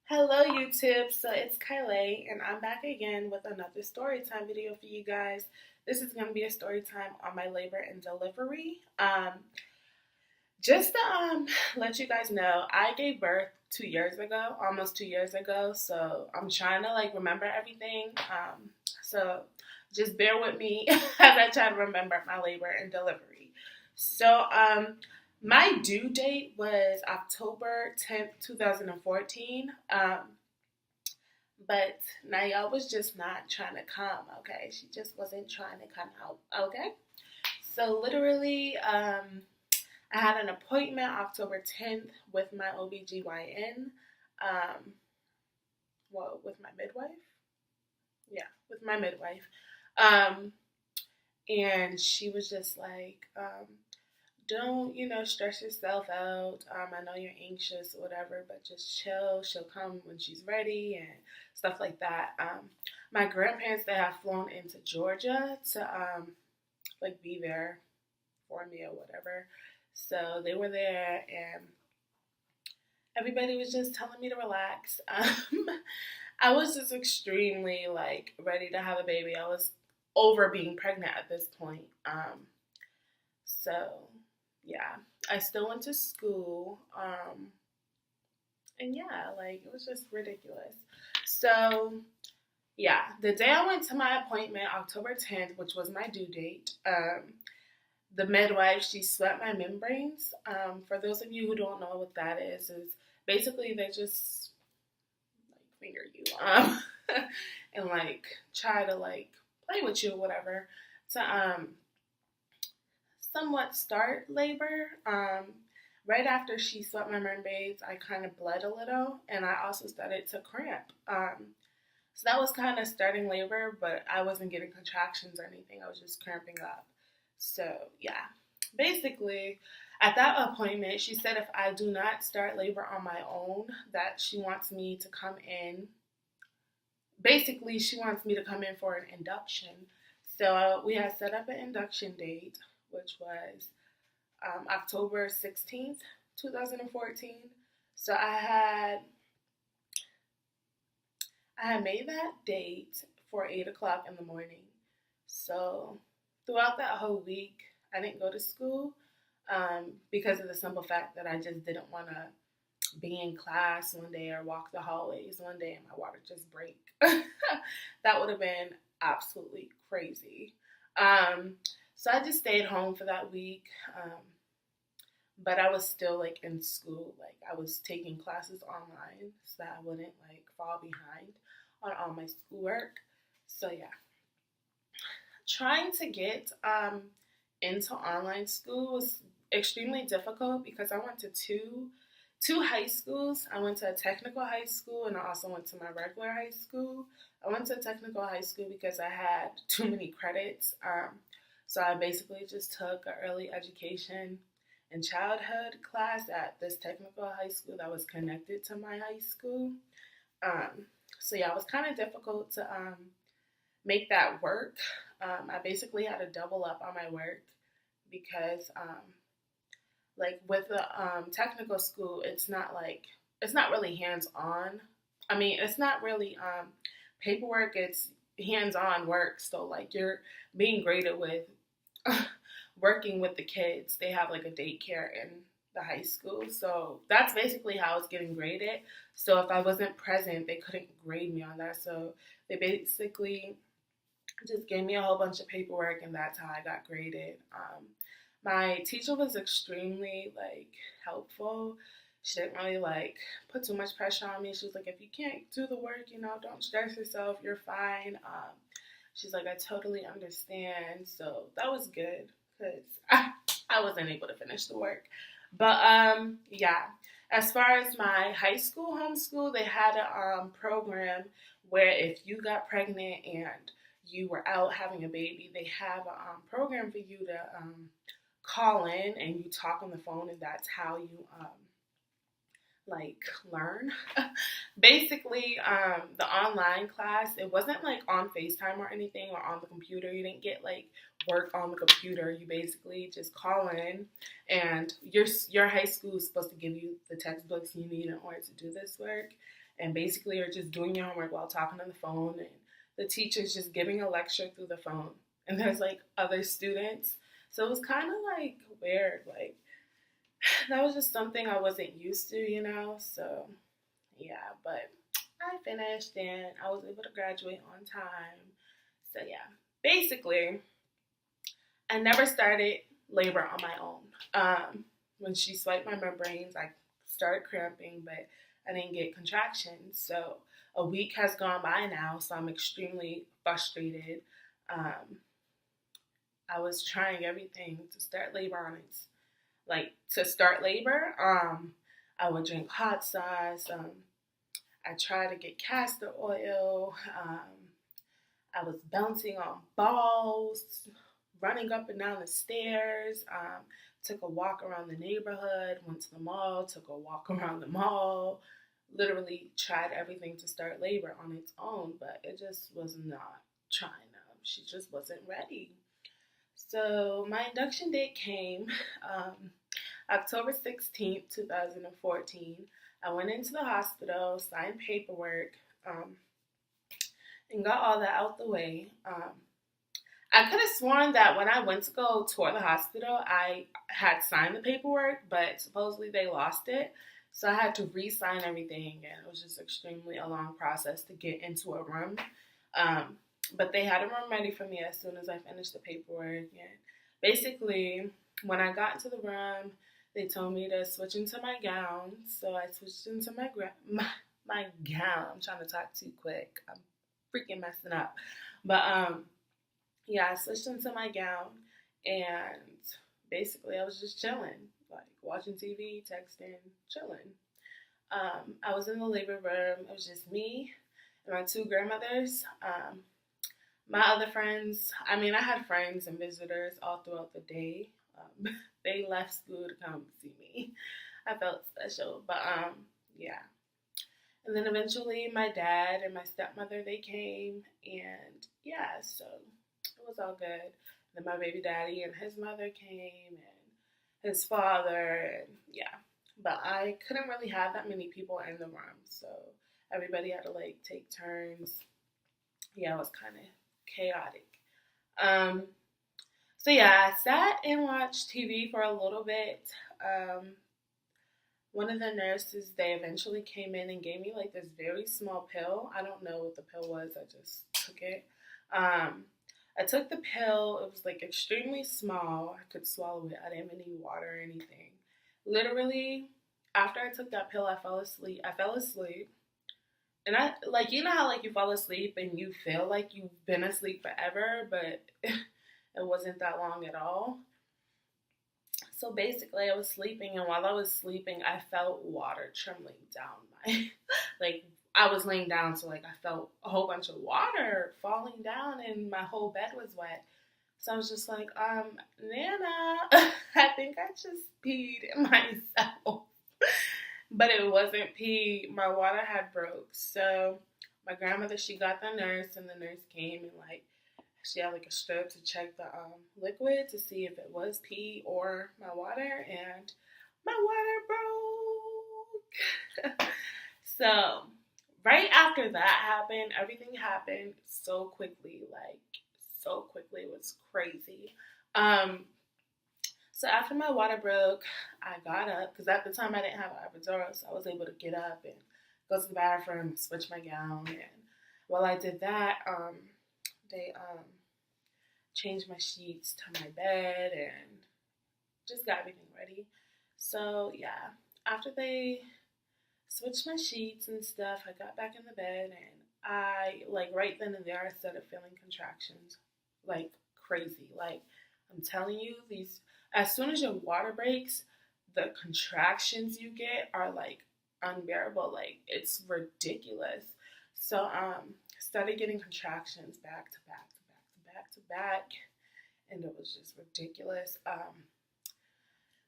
Hello YouTube, so it's Kylie and I'm back again with another story time video for you guys. This is going to be a story time on my labor and delivery. Just to let you guys know, I gave birth 2 years ago, almost 2 years ago, so I'm trying to remember everything. So just bear with me as I try to remember my labor and delivery. So my due date was October 10th, 2014. But Naya was just not trying to come, okay? She just wasn't trying to come out, okay? So literally, I had an appointment October 10th with my OBGYN. Um, well, with my midwife? Yeah, with my midwife. Um, and she was just like, don't, stress yourself out. I know you're anxious or whatever, but just chill. She'll come when she's ready and stuff like that. My grandparents, they have flown into Georgia to, be there for me or whatever. So they were there and everybody was just telling me to relax. I was just extremely, ready to have a baby. I was over being pregnant at this point. So yeah, I still went to school. And yeah, it was just ridiculous. So yeah, the day I went to my appointment, October 10th, which was my due date, the midwife, she swept my membranes. For those of you who don't know what that is basically they just finger you and try to play with you or whatever to somewhat start labor. Right after she swept my membranes, I kind of bled a little, and I also started to cramp. So that was kind of starting labor, but I wasn't getting contractions or anything. I was just cramping up. So yeah, basically, at that appointment, she said if I do not start labor on my own, that she wants me to come in. Basically, she wants me to come in for an induction. So we had set up an induction date, which was October 16th, 2014. So I had made that date for 8 o'clock in the morning. So throughout that whole week, I didn't go to school because of the simple fact that I just didn't want to be in class one day or walk the hallways one day and my water just break. That would have been absolutely crazy. So I just stayed home for that week. But I was still in school. I was taking classes online so that I wouldn't fall behind on all my schoolwork. So yeah, trying to get into online school was extremely difficult because I went to two high schools. I went to a technical high school and I also went to my regular high school. I went to a technical high school because I had too many credits. So I basically just took an early education and childhood class at this technical high school that was connected to my high school. So yeah, it was kind of difficult to make that work. I basically had to double up on my work because with the technical school, it's not really hands on. I mean, it's not really paperwork. It's hands on work. So you're being graded with working with the kids. They have a daycare in the high school. So that's basically how I was getting graded. So if I wasn't present, they couldn't grade me on that. So they basically just gave me a whole bunch of paperwork and that's how I got graded. My teacher was extremely helpful. She didn't really put too much pressure on me. She was like, if you can't do the work, don't stress yourself. You're fine. She's like, I totally understand. So that was good because I wasn't able to finish the work. But yeah, as far as my high school homeschool, they had a program where if you got pregnant and you were out having a baby, they have a program for you to call in and you talk on the phone, and that's how you learn. Basically, the online class, it wasn't on FaceTime or anything or on the computer. You didn't get work on the computer. You basically just call in, and your high school is supposed to give you the textbooks you need in order to do this work. and basically you're just doing your homework while talking on the phone, and the teacher's just giving a lecture through the phone, and there's like other students. So it was kind of like weird. Like that was just something I wasn't used to, you know? So yeah, but I finished and I was able to graduate on time. So yeah, basically, I never started labor on my own. When she swiped my membranes, I started cramping, but I didn't get contractions. So a week has gone by now, so I'm extremely frustrated. Um, I was trying everything to start labor on it. Like to start labor, I would drink hot sauce. I tried to get castor oil. I was bouncing on balls, running up and down the stairs. Took a walk around the neighborhood, went to the mall, took a walk around the mall. Literally tried everything to start labor on its own, but it just was not trying to. She just wasn't ready. So my induction date came October 16th, 2014. I went into the hospital, signed paperwork, and got all that out the way. I could have sworn that when I went to go tour the hospital, I had signed the paperwork, but supposedly they lost it. So I had to re-sign everything, and it was just extremely a long process to get into a room. But they had a room ready for me as soon as I finished the paperwork. And basically, when I got into the room, they told me to switch into my gown. So I switched into my gown. I'm trying to talk too quick. I'm freaking messing up. But yeah, I switched into my gown, and basically I was just chilling, like watching TV, texting, chilling. I was in the labor room. It was just me and my two grandmothers. My other friends, I mean, I had friends and visitors all throughout the day. They left school to come see me. I felt special, but yeah. And then eventually my dad and my stepmother, they came, and yeah, so it was all good. And then my baby daddy and his mother came, and his father, and yeah. But I couldn't really have that many people in the room, so everybody had to like take turns. Yeah, it was kind of chaotic. Um, so yeah, I sat and watched TV for a little bit. Um, One of the nurses, they eventually came in and gave me like this very small pill. I don't know what the pill was. I just took it. I took the pill. It was like extremely small. I could swallow it. I didn't have any water or anything. Literally, after I took that pill, I fell asleep. And I, like, you know how like you fall asleep and you feel like you've been asleep forever, but it wasn't that long at all. So basically, I was sleeping, and while I was sleeping, I felt water trembling down my, like, I was laying down, so like I felt a whole bunch of water falling down, and my whole bed was wet. So I was just like, Nana, I think I just peed myself. But it wasn't pee. My water had broke. So my grandmother, she got the nurse, and the nurse came and like she had like a strip to check the liquid to see if it was pee or my water, and my water broke. So right after that happened, everything happened so quickly, like so quickly. It was crazy. So after my water broke, I got up because at the time I didn't have an epidural, so I was able to get up and go to the bathroom, switch my gown, and while I did that, they changed my sheets to my bed and just got everything ready. So yeah, after they switched my sheets and stuff, I got back in the bed, and I like right then and there I started feeling contractions like crazy. Like I'm telling you, these as soon as your water breaks, the contractions you get are like unbearable. Like it's ridiculous. So started getting contractions back to back to back to back to back, and it was just ridiculous.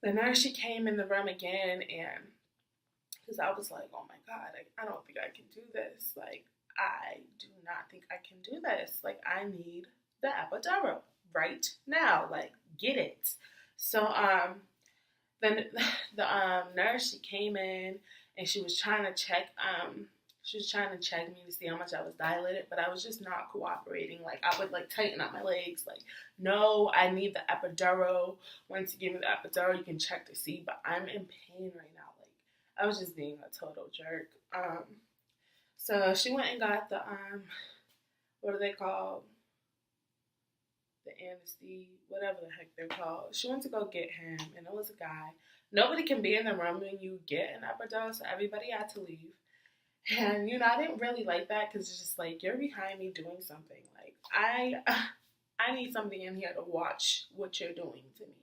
The nurse, she came in the room again, and because I was like, oh my god, I don't think I can do this. Like I do not think I can do this. Like I need the epidural right now. Like get it. So then the nurse, she came in and she was trying to check She was trying to check me to see how much I was dilated, but I was just not cooperating. Like, I would, like, tighten up my legs. Like, no, I need the epidural. Once you give me the epidural, you can check to see, but I'm in pain right now. Like, I was just being a total jerk. So she went and got the, what are they called? The anesthesia, whatever the heck they're called. She went to go get him, and it was a guy. Nobody can be in the room when you get an epidural, so everybody had to leave. And, you know, I didn't really like that because it's just like, you're behind me doing something. Like, I need somebody in here to watch what you're doing to me.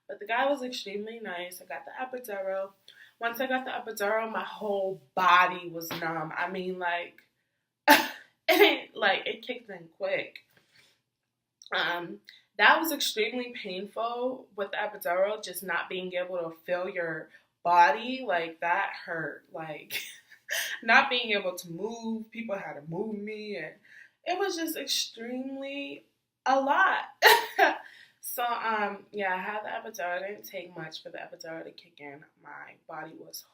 But the guy was extremely nice. I got the epidural. Once I got the epidural, my whole body was numb. I mean, like, it kicked in quick. That was extremely painful with the epidural, just not being able to feel your body. Like, that hurt. Like, not being able to move. People had to move me, and it was just extremely a lot. So, yeah, I had the epidural. It didn't take much for the epidural to kick in. My body was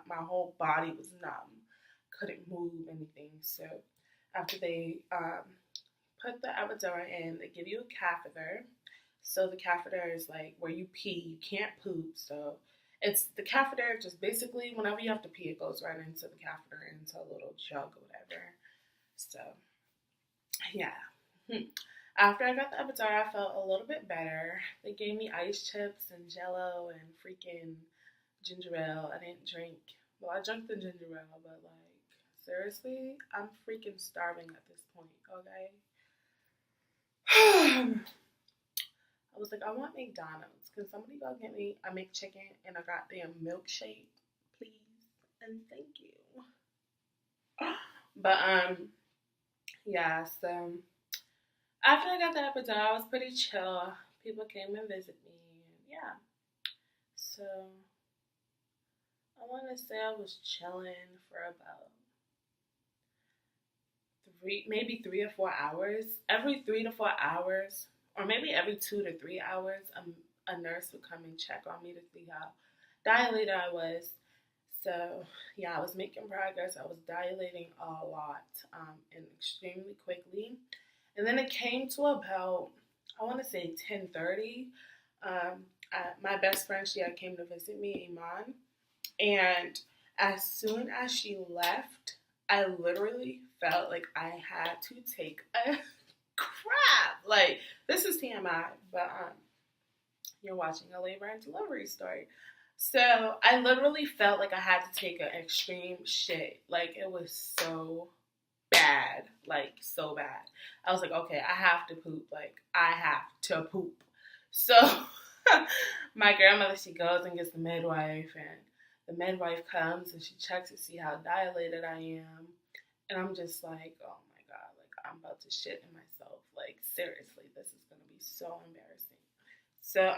my whole body was numb. Couldn't move anything. So, after they put the epidural in, they give you a catheter. So the catheter is like where you pee. You can't poop. So it's the catheter, just basically whenever you have to pee, it goes right into the catheter, into a little jug or whatever. So, yeah. After I got the epidural, I felt a little bit better. They gave me ice chips and Jello and freaking ginger ale. I didn't drink. Well, I drank the ginger ale, but like, seriously, I'm freaking starving at this point, okay? I was like, I want McDonald's. Can somebody go get me a McChicken and a goddamn milkshake, please? And thank you. But, yeah, so after I got the epidural, I was pretty chill. People came and visit me, and yeah. So, I want to say I was chilling for about maybe 3 or 4 hours. Every 3 to 4 hours, or maybe every 2 to 3 hours, a nurse would come and check on me to see how dilated I was. So, yeah, I was making progress. I was dilating a lot and extremely quickly. And then it came to about, I want to say 10:30. My best friend, she had came to visit me, Iman. And as soon as she left, I literally felt like I had to take a crap. Like, this is TMI, but you're watching a labor and delivery story. So I literally felt like I had to take an extreme shit. Like, it was so bad. Like, so bad. I was like, okay, I have to poop. Like, I have to poop. So my grandmother, she goes and gets the midwife, and the midwife comes and she checks to see how dilated I am. And I'm just like, oh my God, like, I'm about to shit in myself. Like, seriously, this is going to be so embarrassing. So,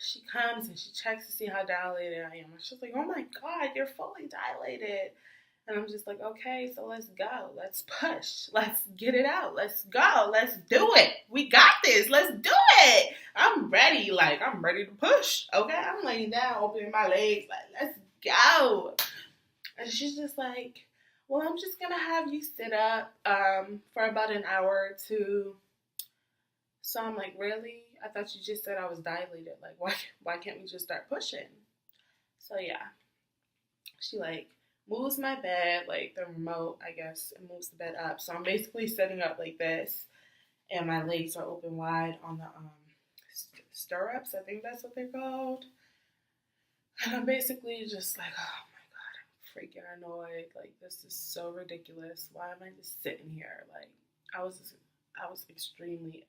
she comes and she checks to see how dilated I am. And she's like, oh my God, you're fully dilated. And I'm just like, okay, so let's go. Let's push. Let's get it out. Let's go. Let's do it. We got this. Let's do it. I'm ready. Like, I'm ready to push. Okay? I'm laying down, opening my legs. Like, let's go. And she's just like, well, I'm just going to have you sit up for about an hour or two. So I'm like, really? I thought you just said I was dilated. Like, why can't we just start pushing? So, yeah. She, like, moves my bed, like the remote, I guess, and moves the bed up. So I'm basically sitting up like this, and my legs are open wide on the stirrups. I think that's what they're called. And I'm basically just like, oh my God, I'm freaking annoyed. Like, this is so ridiculous. Why am I just sitting here? Like, I was extremely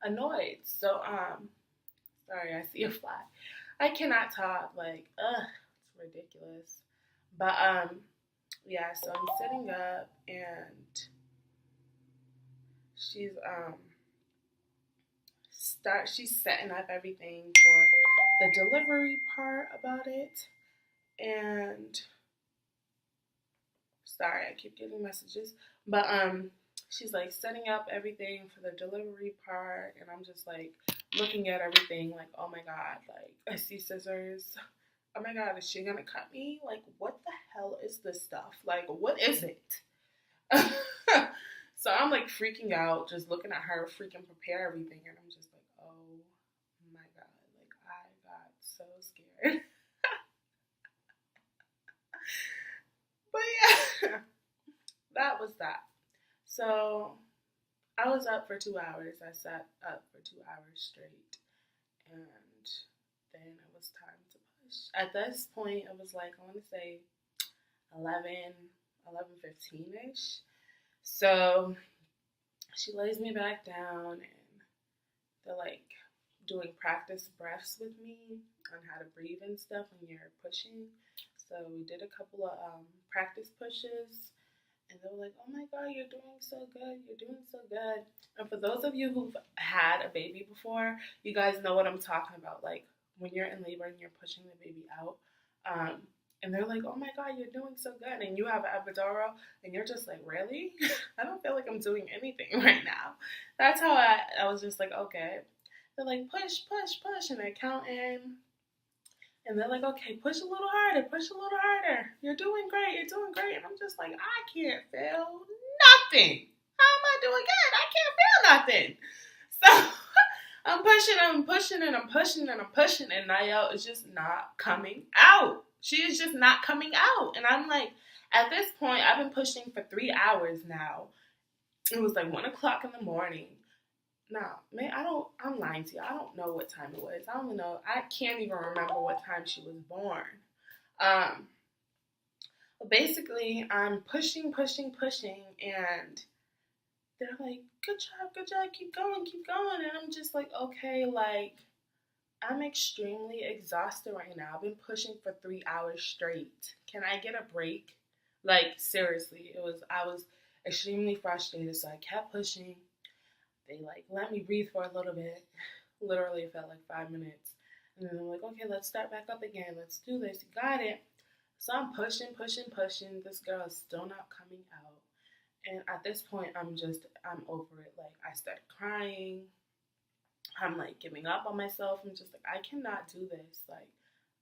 annoyed. So, sorry, I see a fly. I cannot talk. Like, it's ridiculous. But, yeah, so I'm sitting up, and she's setting up everything for the delivery part about it. And, sorry, I keep getting messages. But, she's, like, setting up everything for the delivery part, and I'm just, like, looking at everything, like, oh my God, like, I see scissors. oh my God, is she gonna cut me? Like, what the hell is this stuff? Like, what is it? So I'm like freaking out, just looking at her freaking prepare everything, and I'm just like, oh my God, like I got so scared. But yeah, that was that. So I was up for 2 hours. I sat up for 2 hours straight, and then it was time to push. At this point, it was like, I want to say 11, 11:15 ish. So she lays me back down, and they're like doing practice breaths with me on how to breathe and stuff when you're pushing. So we did a couple of practice pushes, and they were like, oh my God, you're doing so good. You're doing so good. And for those of you who've had a baby before, you guys know what I'm talking about. Like when you're in labor and you're pushing the baby out, and they're like, oh my God, you're doing so good. And you have an epidural, and you're just like, really? I don't feel like I'm doing anything right now. That's how I was just like, okay. They're like, push, push, push. And they're counting. And they're like, okay, push a little harder, push a little harder. You're doing great, you're doing great. And I'm just like, I can't feel nothing. How am I doing good? I can't feel nothing. So I'm pushing, I'm pushing, and I'm pushing, and I'm pushing, and Niall is just not coming out. She is just not coming out. And I'm like, at this point, I've been pushing for 3 hours now. It was like 1 o'clock in the morning. Nah, man, I'm lying to you. I don't know what time it was. I don't even know. I can't even remember what time she was born. But basically, I'm pushing, pushing, pushing, and they're like, good job, keep going, keep going. And I'm just like, okay, like, I'm extremely exhausted right now. I've been pushing for 3 hours straight. Can I get a break? Like, seriously, I was extremely frustrated, so I kept pushing. They like let me breathe for a little bit. Literally, it felt like 5 minutes. And then I'm like, okay, let's start back up again. Let's do this. You got it. So I'm pushing, pushing, pushing. This girl is still not coming out. And at this point, I'm over it. Like, I started crying. I'm like giving up on myself. I'm just like, I cannot do this. Like,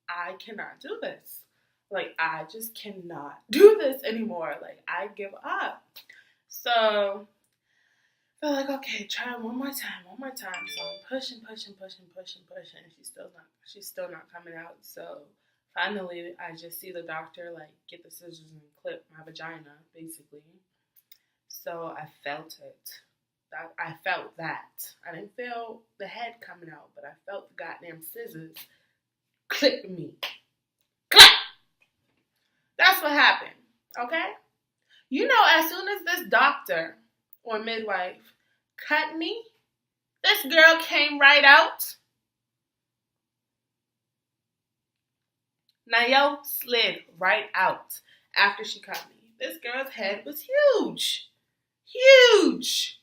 I cannot do this. Like, I just cannot do this anymore. Like, I give up. So they're like, okay, try one more time, one more time. So I'm pushing, pushing, pushing, pushing, pushing. And she's still not coming out. So finally, I just see the doctor like get the scissors and clip my vagina, basically. So I felt it. I felt that. I didn't feel the head coming out, but I felt the goddamn scissors clip me. Clip! That's what happened. Okay? You know, as soon as this doctor or midwife cut me, this girl came right out. Niall slid right out after she cut me. This girl's head was huge. Huge.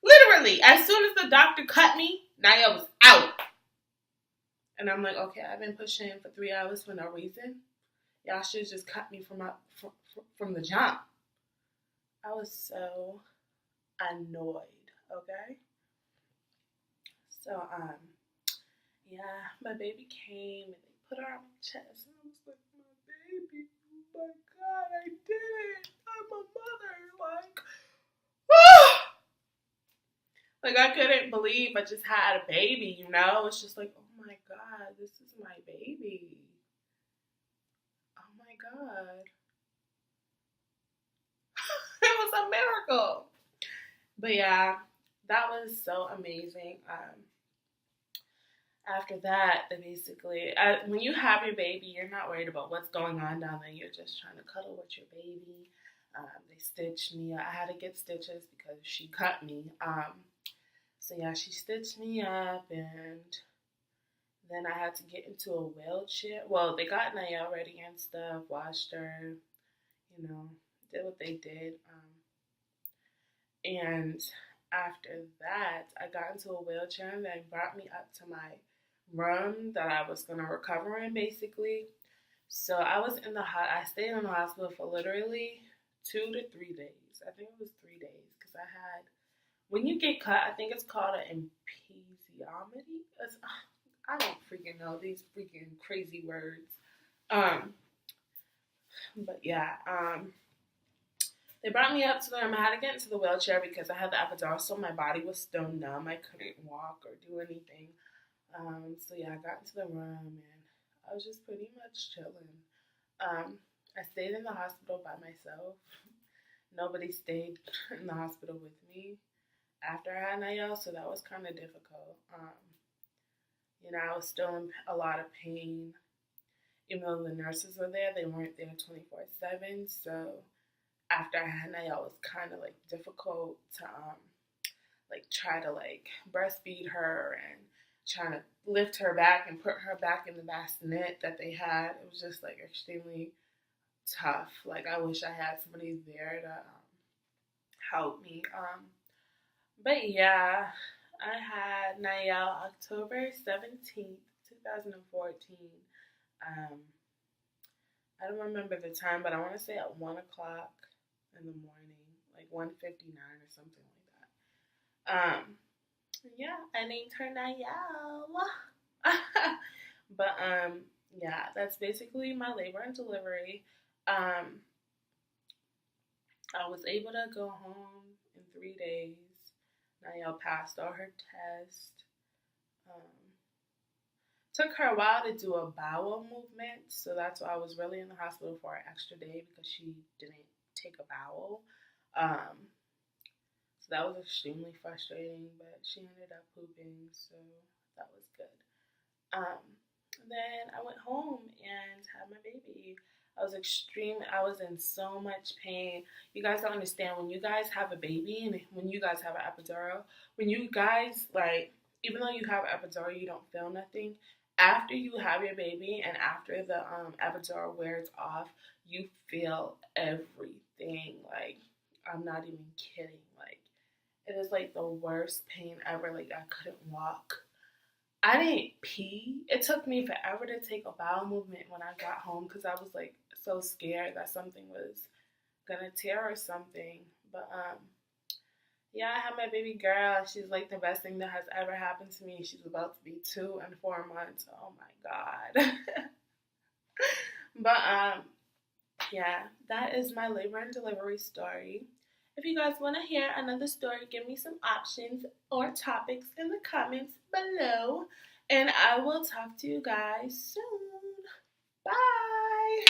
Literally, as soon as the doctor cut me, Niall was out. And I'm like, okay, I've been pushing for 3 hours for no reason. Y'all should just cut me from the jump. I was so annoyed, okay? So, yeah, my baby came and they put her on my chest. And I was like, my baby, oh my God, I did it. I'm a mother. Like, like I couldn't believe I just had a baby, you know? It's just like, oh my God, this is my baby. Oh my God. It was a miracle. But yeah, that was so amazing. After that, they basically, when you have your baby, you're not worried about what's going on down there. You're just trying to cuddle with your baby. They stitched me. I had to get stitches because she cut me. So yeah, she stitched me up, and then I had to get into a wheelchair. Well, they got Naya ready and stuff, washed her, you know, did what they did. And after that, I got into a wheelchair, and they brought me up to my room that I was going to recover in, basically. So I stayed in the hospital for literally 2 to 3 days. I think it was 3 days, because I had, when you get cut, I think it's called an episiotomy. I don't freaking know these freaking crazy words. Um, but yeah, they brought me up to the room. I had to get into the wheelchair because I had the epidural, so my body was still numb. I couldn't walk or do anything. So yeah, I got into the room and I was just pretty much chilling. I stayed in the hospital by myself. Nobody stayed in the hospital with me after I had Nayel, so that was kind of difficult. I was still in a lot of pain. Even though the nurses were there, they weren't there 24/7. So after I had Nayel, it was kind of like difficult to like try to like breastfeed her and trying to lift her back and put her back in the bassinet that they had. It was just like extremely tough. Like I wish I had somebody there to help me. But yeah, I had Nayel October 17th, 2014. Um, I don't remember the time, but I want to say at 1 o'clock in the morning, like 1:59 or something like that. Yeah, I named her Nayel. But yeah, that's basically my labor and delivery. Um, I was able to go home in 3 days. Nayel passed all her tests. Um, took her a while to do a bowel movement, so that's why I was really in the hospital for an extra day because she didn't take a bowel. Um, so that was extremely frustrating, but she ended up pooping, so that was good. Um, then I went home and had my baby. I was in so much pain. You guys don't understand when you guys have a baby and when you guys have an epidural, when you guys like, even though you have an epidural, you don't feel nothing. After you have your baby and after the epidural wears off, you feel everything. Like, I'm not even kidding. Like, it is like the worst pain ever. Like, I couldn't walk. I didn't pee. It took me forever to take a bowel movement when I got home because I was like so scared that something was gonna tear or something. But yeah, I had my baby girl. She's like the best thing that has ever happened to me. She's about to be 2 and 4 months. Oh my god. But yeah, that is my labor and delivery story. If you guys want to hear another story, give me some options or topics in the comments below. And I will talk to you guys soon. Bye.